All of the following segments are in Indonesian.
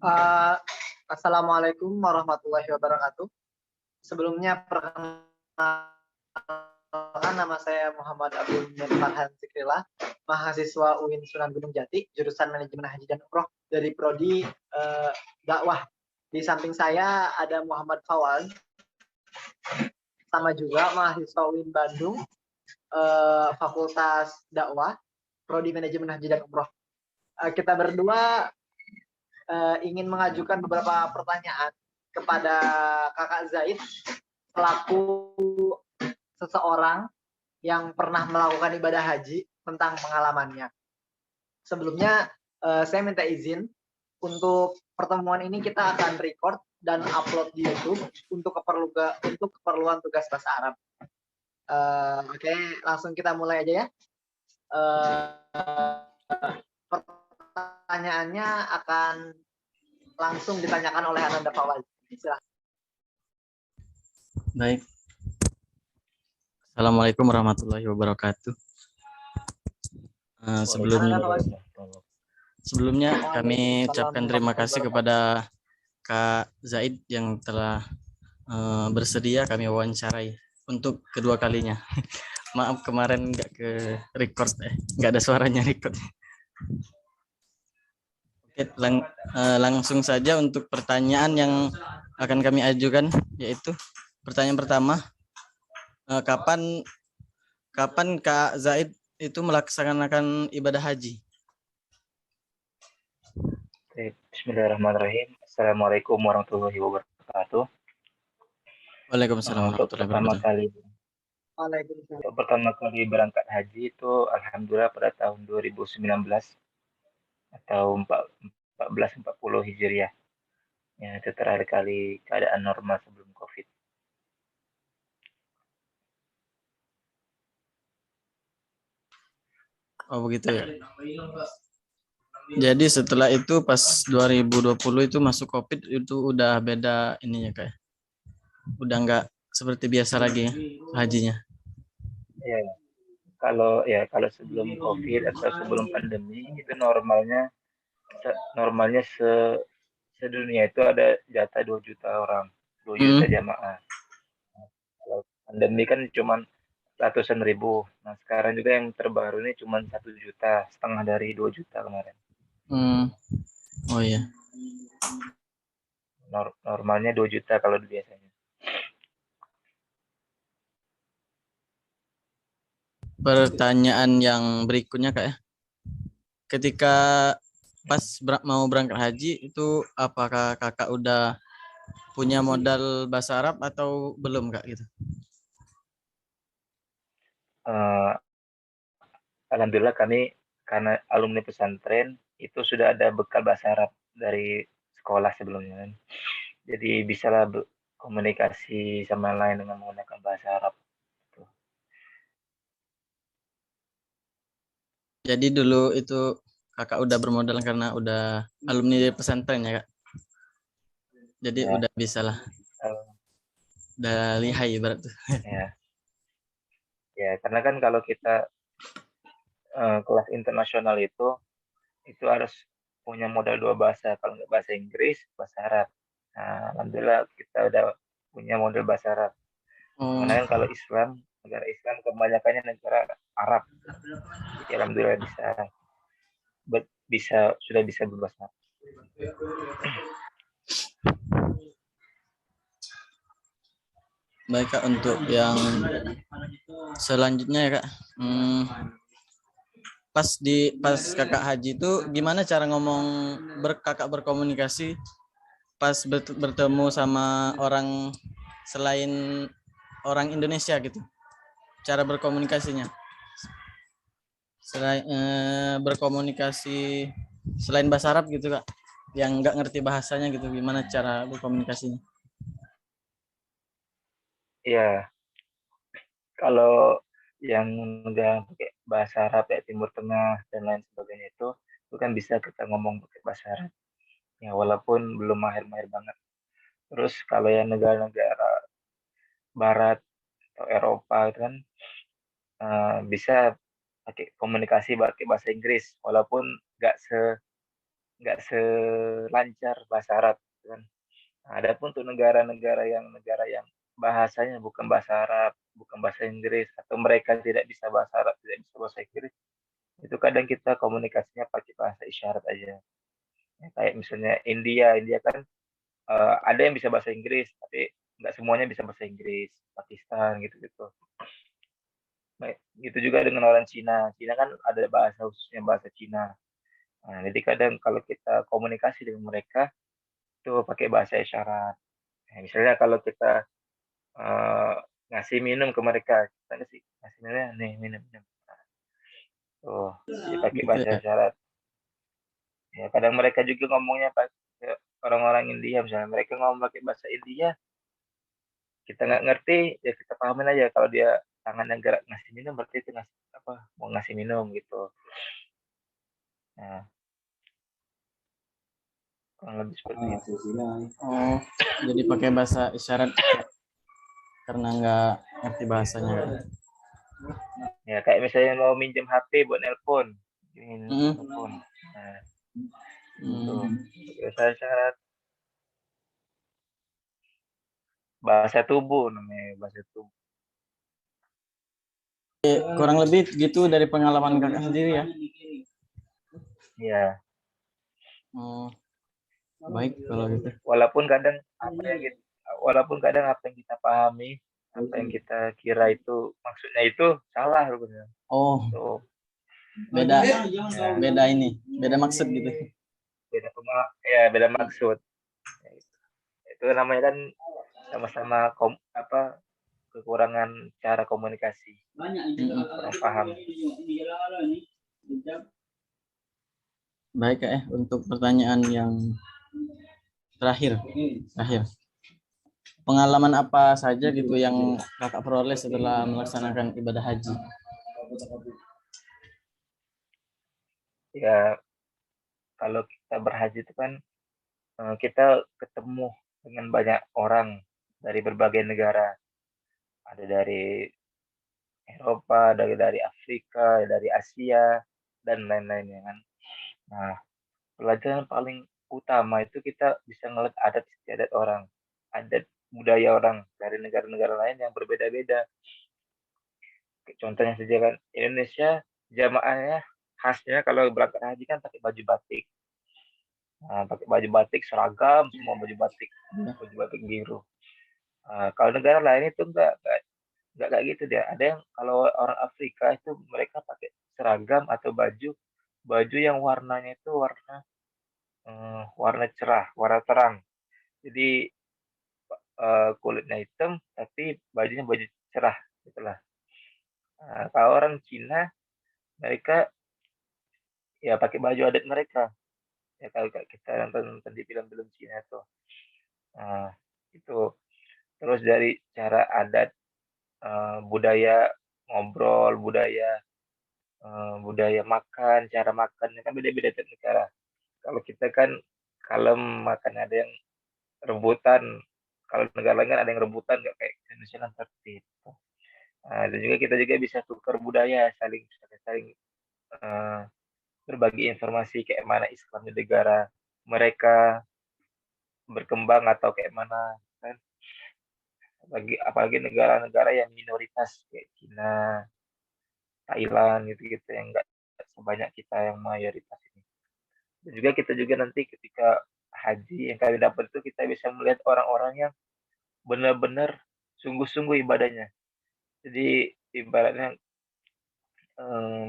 Uh, Assalamualaikum warahmatullahi wabarakatuh. Sebelumnya perkenalkan, nama saya Muhammad Abdul Farhan Zikrillah, mahasiswa UIN Sunan Gunung Jati, jurusan Manajemen Haji dan Umroh dari Prodi Dakwah. Di samping saya ada Muhammad Fawaz, sama juga mahasiswa UIN Bandung, Fakultas Dakwah, Prodi Manajemen Haji dan Umroh. Kita berdua ingin mengajukan beberapa pertanyaan kepada Kakak Zaid selaku seseorang yang pernah melakukan ibadah haji tentang pengalamannya. Sebelumnya saya minta izin untuk pertemuan ini kita akan record dan upload di YouTube untuk keperluan tugas bahasa Arab. Oke, langsung kita mulai aja ya. Pertanyaannya akan langsung ditanyakan oleh Ananda Fawaz. Silahkan. Baik. Assalamualaikum warahmatullahi wabarakatuh. Sebelumnya kami ucapkan terima kasih kepada Kak Zaid yang telah bersedia kami wawancarai untuk kedua kalinya. Maaf kemarin nggak ke record, nggak ada suaranya record. Oke, langsung saja untuk pertanyaan yang akan kami ajukan, yaitu pertanyaan pertama, kapan Kak Zaid itu melaksanakan ibadah haji? Bismillahirrahmanirrahim. Assalamualaikum warahmatullahi wabarakatuh. Waalaikumsalam warahmatullahi wabarakatuh. Untuk pertama kali berangkat haji itu alhamdulillah pada tahun 2019 atau 1440 Hijriah. Ya, itu terakhir kali keadaan normal sebelum Covid. Oh begitu ya. Jadi setelah itu pas 2020 itu masuk Covid itu udah beda ininya kayak. Udah nggak seperti biasa lagi hajinya. Ya. Kalau sebelum Covid atau sebelum pandemi itu normalnya sedunia itu ada jatah 2 juta orang, 2 juta jamaah. Kalau pandemi kan cuma ratusan ribu. Nah sekarang juga yang terbaru ini cuma 1 juta, setengah dari 2 juta kemarin. Oh iya. Normalnya 2 juta kalau biasanya. Pertanyaan yang berikutnya Kak ya. Ketika pas mau berangkat haji itu apakah Kakak udah punya modal bahasa Arab atau belum Kak gitu? Alhamdulillah kami karena alumni pesantren itu sudah ada bekal bahasa Arab dari sekolah sebelumnya. Jadi bisalah komunikasi sama lain dengan menggunakan bahasa Arab. Jadi dulu itu Kakak udah bermodal karena udah alumni pesantren ya Kak? Jadi ya, udah bisa lah. Udah lihai berarti. Ya, karena kan kalau kita kelas internasional itu harus punya modal 2 bahasa. Kalau nggak bahasa Inggris, bahasa Arab. Nah, alhamdulillah kita udah punya modal bahasa Arab. Karena kan kalau negara Islam kebanyakannya negara Arab. Jadi alhamdulillah sudah bisa berbahasa Arab. Baik Kak, untuk yang selanjutnya ya Kak, pas Kakak haji itu gimana cara Kakak berkomunikasi pas bertemu sama orang selain orang Indonesia gitu, cara berkomunikasinya selain berkomunikasi selain bahasa Arab gitu Kak, yang nggak ngerti bahasanya gitu, gimana cara berkomunikasinya? Iya, kalau yang nggak pakai bahasa Arab ya Timur Tengah dan lain sebagainya itu kan bisa kita ngomong pakai bahasa Arab. Ya walaupun belum mahir-mahir banget. Terus kalau yang negara-negara Barat atau Eropa itu kan bisa pakai komunikasi pakai bahasa Inggris walaupun nggak nggak selancar bahasa Arab kan. Nah, adapun untuk negara yang bahasanya bukan bahasa Arab, bukan bahasa Inggris, atau mereka tidak bisa bahasa Arab, tidak bisa bahasa Inggris, itu kadang kita komunikasinya pakai bahasa isyarat aja. Ya, kayak misalnya India kan ada yang bisa bahasa Inggris, tapi nggak semuanya bisa bahasa Inggris. Pakistan gitu-gitu. Nah, gitu juga dengan orang Cina. Cina kan ada bahasa khususnya bahasa Cina. Nah, jadi kadang kalau kita komunikasi dengan mereka itu pakai bahasa isyarat. Nah, misalnya kalau kita eh, ngasih minum ke mereka, kita ngasih minumnya, nih minum minum. Tuh, jadi pakai Gitu bahasa ya. isyarat. Ya, kadang mereka juga ngomongnya pakai orang-orang India, misalnya mereka ngomong pakai bahasa India, kita nggak ngerti, ya kita pahamin aja kalau dia tangannya gerak ngasih minum, berarti itu ngasih apa? Mau ngasih minum gitu. Nah, kurang lebih seperti itu. Oh, jadi pakai bahasa isyarat karena nggak ngerti bahasanya kan. Ya, kayak misalnya mau minjem HP buat nelpon, ini Mm. nelpon. Nah, itu Hmm. bahasa isyarat, bahasa tubuh namanya, bahasa tubuh. Kurang lebih gitu dari pengalaman kakak sendiri ya. Ya, Oh, baik kalau gitu. walaupun kadang apa yang kita, walaupun kadang apa yang kita pahami, apa yang kita kira itu maksudnya itu salah rupanya. Oh, Tuh, beda ya, beda ini, beda maksud gitu. beda maksud. Itu namanya kan sama-sama kekurangan cara komunikasi, kurang paham. Baik Kak, untuk pertanyaan yang terakhir. Pengalaman apa saja gitu yang kakak peroleh setelah melaksanakan ibadah haji? Ya, kalau kita berhaji itu kan kita ketemu dengan banyak orang dari berbagai negara. Ada dari Eropa, dari Afrika, dari Asia, dan lain-lainnya kan. Nah, pelajaran paling utama itu kita bisa ngeliat adat istiadat orang, adat budaya orang dari negara-negara lain yang berbeda-beda. Contohnya saja kan Indonesia jamaahnya khasnya kalau berangkat haji kan pakai baju batik. Nah, pakai baju batik seragam, semua baju batik biru. Nah, kalau negara lain itu enggak kayak gitu dia. Ada yang kalau orang Afrika itu mereka pakai seragam atau baju yang warnanya itu warna cerah, warna terang. Jadi kulitnya hitam tapi bajunya baju cerah gitulah. Nah, kalau orang Cina mereka ya pakai baju adat mereka. Ya kalau kayak kita nonton di film-film Cina tuh. Nah, itu terus dari cara adat, budaya ngobrol, budaya makan, cara makannya kan beda-beda tiap negara. Kalau kita kan kalem makan, ada yang rebutan. Kalau negara lain kan ada yang rebutan, nggak kayak Indonesia kan tertib. Nah, dan juga kita juga bisa tukar budaya, saling eh, berbagi informasi kayak mana Islam di negara mereka berkembang atau kayak mana kan. Apalagi negara-negara yang minoritas kayak Cina, Thailand gitu-gitu yang nggak sebanyak kita yang mayoritas ini. Dan juga kita juga nanti ketika haji yang kami dapat itu kita bisa melihat orang-orang yang benar-benar sungguh-sungguh ibadahnya. Jadi ibaratnya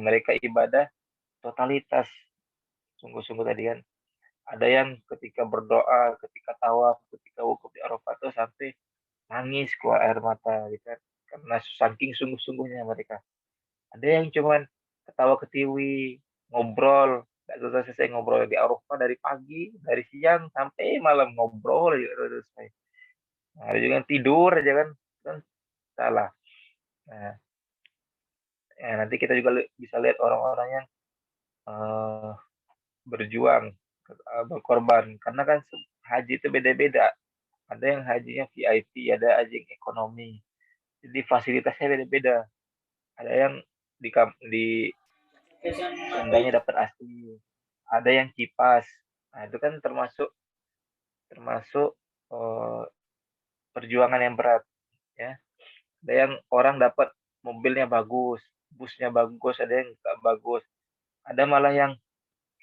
mereka ibadah totalitas sungguh-sungguh tadi kan. Ada yang ketika berdoa, ketika tawaf, ketika wukuf di Arafah itu sampai nangis keluar air mata gitu kan. Karena saking sungguh-sungguhnya mereka. Ada yang cuman ketawa ketiwi, ngobrol, nggak selesai ngobrol di Arafah dari pagi, dari siang sampai malam ngobrol aja terus. Nah, ada juga yang tidur aja kan salah. Nah, ya nanti kita juga bisa lihat orang-orang yang eh, berjuang, berkorban, karena kan haji itu beda-beda. Ada yang hajinya VIP, ada haji yang ekonomi. Jadi fasilitasnya beda-beda. Ada yang di tendanya dapat AC, ada yang kipas, Nah, itu kan termasuk termasuk perjuangan yang berat ya. Ada yang orang dapat mobilnya bagus, busnya bagus, ada yang nggak bagus. Ada malah yang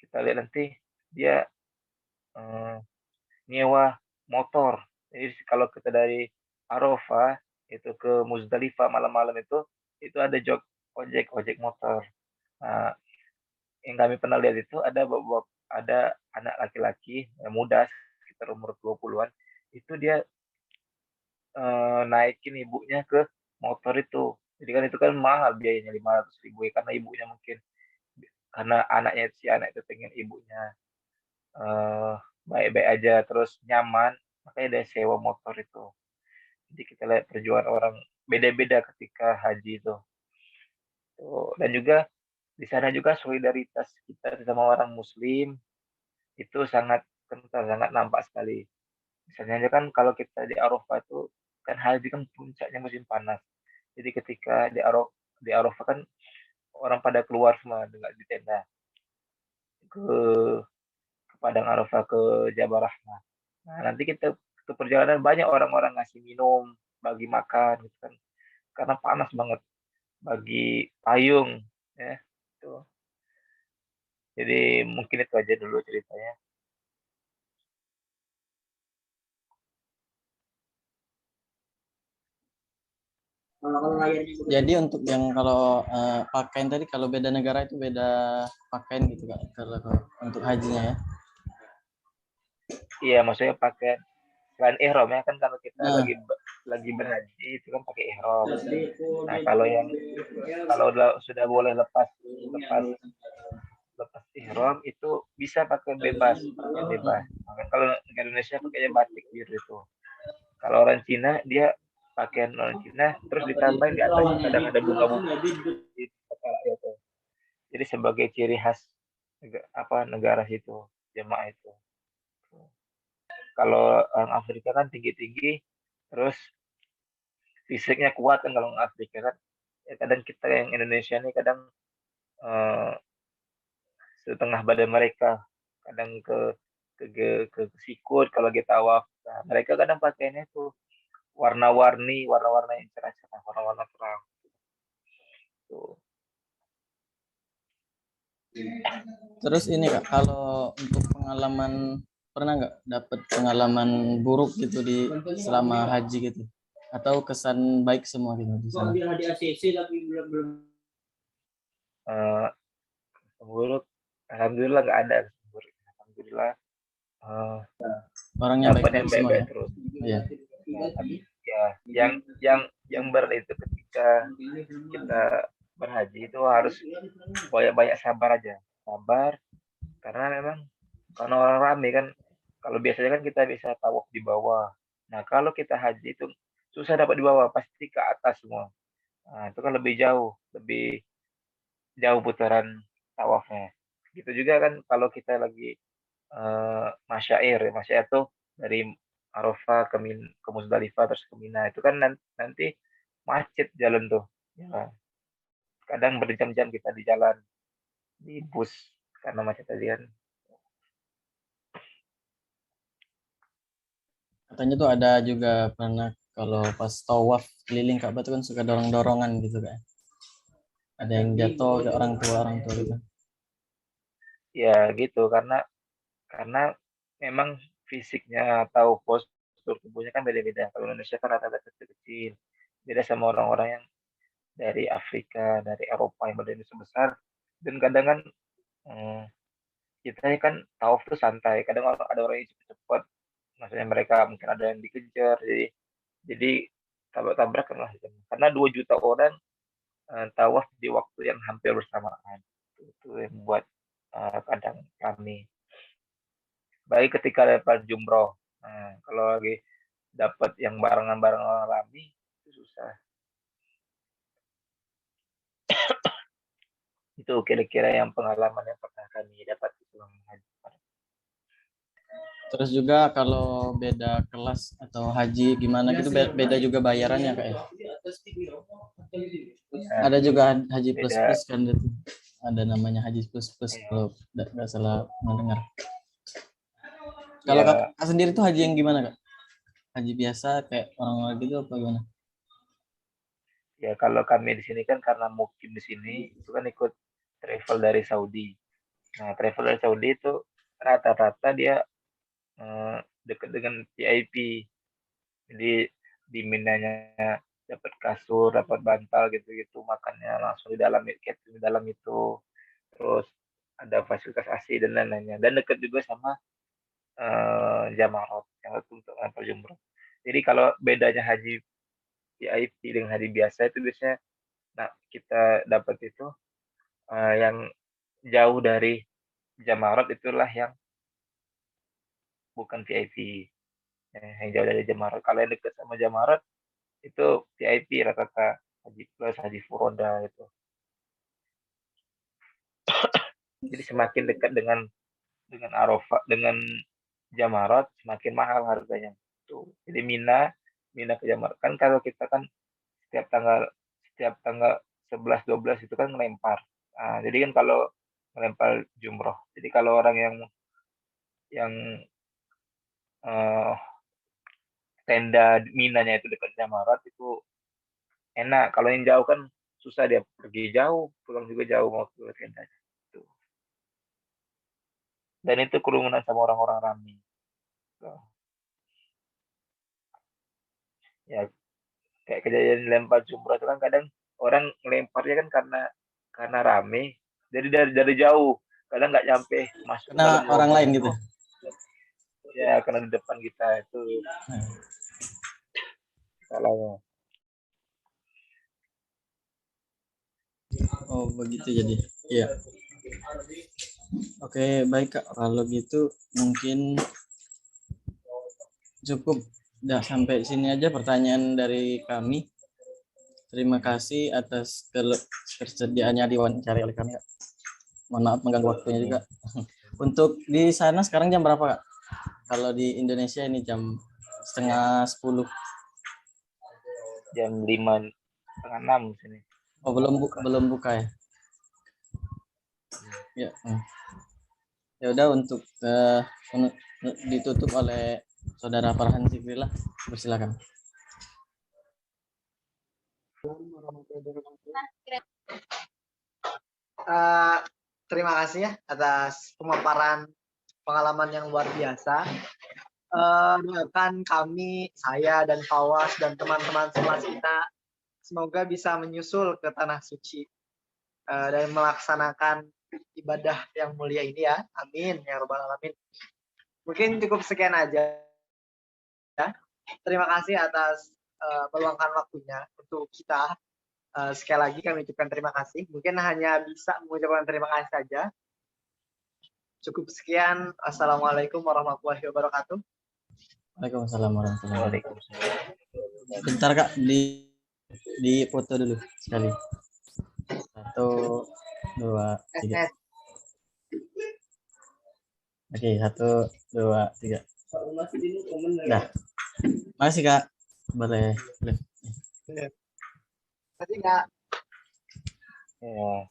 kita lihat nanti dia eh, nyewa motor. Jadi kalau kita dari Arafah itu ke Muzdalifah malam-malam itu ada ojek motor. Nah, yang kami pernah lihat itu ada anak laki-laki yang muda sekitar umur 20-an, itu dia naikin ibunya ke motor itu. Jadi kan itu kan mahal biayanya 500.000 ya, karena ibunya mungkin karena si anak itu pengen ibunya eh, baik-baik aja terus nyaman, makanya dia sewa motor itu. Jadi kita lihat perjuangan orang beda-beda ketika haji itu. Tuh. Dan juga di sana juga solidaritas kita sama orang Muslim itu sangat kental, sangat nampak sekali. Misalnya aja kan kalau kita di Arafah itu kan haji kan puncaknya musim panas. Jadi ketika di Arafah kan orang pada keluar semua dengan di tenda ke Padang Arafah ke Jabal Rahmah. Nah, nanti kita ke perjalanan banyak orang-orang ngasih minum, bagi makan gitu kan. Karena panas banget, bagi payung ya. Tuh. Jadi mungkin itu aja dulu ceritanya. Jadi untuk yang kalau pakaian tadi, kalau beda negara itu beda pakaian gitu Kak, kalau untuk hajinya ya. Iya, maksudnya pakai selain ihram ya kan, kalau kita Nah, lagi berhaji itu kan pakai ihram. Nah, kalau sudah boleh lepas lepas lepas ihram itu bisa pakai bebas, pakaian bebas. Maka kalau negara Indonesia pakainya batik biru itu. Kalau orang Cina dia pakaian orang Cina terus ditambahin di atasnya kadang ada bunga-bunga di kepala itu. Jadi sebagai ciri khas negara situ, jemaah itu. Kalau orang Afrika kan tinggi-tinggi, terus fisiknya kuat kan kalau orang Afrika kan. Ya, kadang kita yang Indonesia ini kadang eh, setengah badan mereka, kadang ke sikut kalau kita tawaf. Nah, mereka kadang pakainya itu warna-warna yang cerah-cerah, warna-warna terang. Tuh. terus ini Kak, kalau untuk pengalaman, pernah nggak dapat pengalaman buruk gitu di selama haji gitu? Atau kesan baik semua gitu di sana? Eh, buruk, alhamdulillah nggak ada. Buruk. Alhamdulillah eh, Orangnya dapat baik-baik yang semua ya? baik-baik terus. Iya. Ya, tapi ya yang berat itu ketika kita berhaji itu harus banyak-banyak sabar aja. Sabar karena memang karena orang ramai kan, kalau biasanya kan kita bisa tawaf di bawah. Nah, kalau kita haji itu susah dapat di bawah, pasti ke atas semua. Nah, itu kan lebih jauh putaran tawafnya. Gitu juga kan kalau kita lagi masyair, ya. Masyair tuh dari Arafah ke Muzdalifah terus ke Mina. Itu kan nanti macet jalan tuh. Ya. Kadang berjam-jam kita di jalan, di bus karena macet tadi kan. Katanya tuh ada juga pernah kalau pas tawaf keliling Ka'bah tuh kan suka dorong-dorongan gitu kan. Ada yang jatuh ke orang tua gitu. Ya gitu karena memang fisiknya atau postur tubuhnya kan beda-beda. Kalau Indonesia kan rata-rata kecil-kecil. Beda sama orang-orang yang dari Afrika, dari Eropa yang badannya sebesar. Dan kadang kan eh, kita kan tawaf tuh santai. Kadang ada orang yang cepat-cepat. Maksudnya mereka mungkin ada yang dikejar. Jadi tabrak-tabrakan lah. Karena 2 juta orang tawaf di waktu yang hampir bersamaan. Itu yang membuat kadang kami. Baik ketika dapat jumroh. Nah, kalau lagi dapat yang barengan-barengan orang ramai itu susah. Itu kira-kira yang pengalaman yang pernah kami dapat selama haji. Terus juga kalau beda kelas atau haji gimana gitu, beda juga bayarannya Kak ya. Nah, Ada juga haji plus beda. plus kan itu. Ada namanya haji plus plus Ya, kalau nggak salah mendengar. Kalau Ya, kakak sendiri tuh haji yang gimana kak? Haji biasa kayak orang-orang gitu apa gimana? ya kalau kami di sini kan karena mukim di sini itu kan ikut travel dari Saudi. Nah, travel dari Saudi itu rata-rata dia dekat dengan VIP. Jadi di Minanya dapat kasur, dapat bantal gitu-gitu, makannya langsung di dalam catering di dalam itu. Terus ada fasilitas AC dan lain-lainnya. Dan dekat juga sama Jamarot yang untuk ngantar jumroh. Jadi kalau bedanya haji VIP dengan haji biasa itu biasanya nah kita dapat itu yang jauh dari Jamarot itulah yang bukan VIP. Yang jauh dari Jamarot. Kalau yang dekat sama Jamarot itu VIP rata-rata haji plus haji furoda itu. Jadi semakin dekat dengan Arafah dengan Jamarot semakin mahal harganya. Tuh. Jadi Mina ke Jamarot kan kalau kita kan setiap tanggal setiap tanggal 11 12 itu kan melempar. Nah, jadi kan kalau melempar jumroh. Jadi kalau orang yang eh, tenda Minanya itu dekat Jamarat itu enak. Kalau yang jauh kan susah dia pergi jauh, pulang juga jauh mau ke tendanya. Tuh. Dan itu kerumunan sama orang-orang ramai. Tuh. Ya kayak kejadian lempar jumroh itu kan kadang orang lemparnya kan karena rame. Jadi dari jauh kadang nggak nyampe masuk Karena dalam orang lubang lain itu. gitu. Ya karena di depan kita itu salahnya. Oh begitu jadi. Iya. Oke baik kak. Kalau gitu mungkin cukup. Udah sampai sini aja pertanyaan dari kami. Terima kasih atas ketersediaannya diwawancara oleh kami kak. Mohon maaf mengganggu waktunya juga. Untuk di sana sekarang jam berapa kak? Kalau di Indonesia ini jam setengah 10. Jam 5:30 sini. Oh belum buka ya? Ya. Ya udah untuk ditutup oleh saudara Farhan Sikrila. Persilakan. Terima kasih ya atas pemaparan pengalaman yang luar biasa. Doakan kami, saya dan Fawas dan teman-teman sekelas kita semoga bisa menyusul ke tanah suci dan melaksanakan ibadah yang mulia ini ya. Amin ya rabbal alamin. Mungkin cukup sekian aja. Terima kasih atas meluangkan waktunya untuk kita. Sekali lagi kami ucapkan terima kasih. Mungkin hanya bisa mengucapkan terima kasih saja. Cukup sekian. Assalamualaikum warahmatullahi wabarakatuh. Waalaikumsalam warahmatullahi wabarakatuh. Waalaikumsalam. Bentar kak di foto dulu sekali. 1, 2, 3. Oke 1, 2, 3. Nah, makasih kak. Boleh. Tadi nggak. Ya.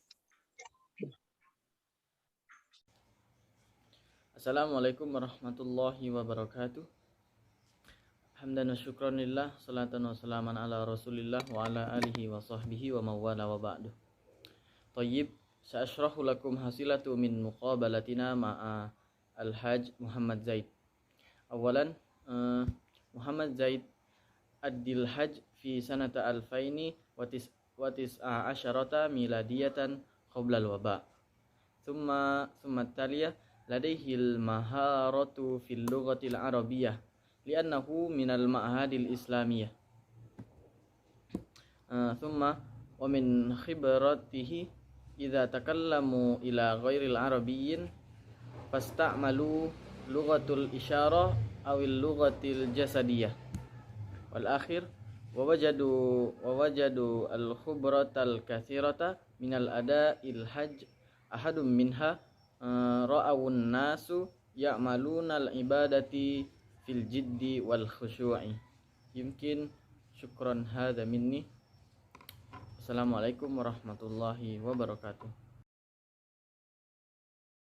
Assalamualaikum warahmatullahi wabarakatuh. Hamdan wa syukran lillah, salatan wa salaman ala rasulillah wa ala alihi wa sahbihi wa mawala wa ba'du. Tayyib, sa'ashrahu lakum hasilatu min muqabalatina ma'a Al-Hajj Muhammad Zaid. Awalan, Muhammad Zaid addil hajj fi sanata alfaini wa tis'a asyarata miladiyatan qabla al-waba. Thumma taliya ladaihi al-maharatu fil lughati al-arabiyyah li'annahu minal ma'hadil islamiyah. Thumma wa min khibratihi idza takallamu ila ghairil arabiyyin fasta'malu lughatul isyarah awil lughatil jasadiyah. Wal akhir wa wajadu al khubratal katsirata minal ada'il hajj ahadun minha ra'awun nasu ya'maluna al ibadati fil jiddi wal khusyu'i. Yumkin syukran hadza minni. Assalamualaikum warahmatullahi wabarakatuh.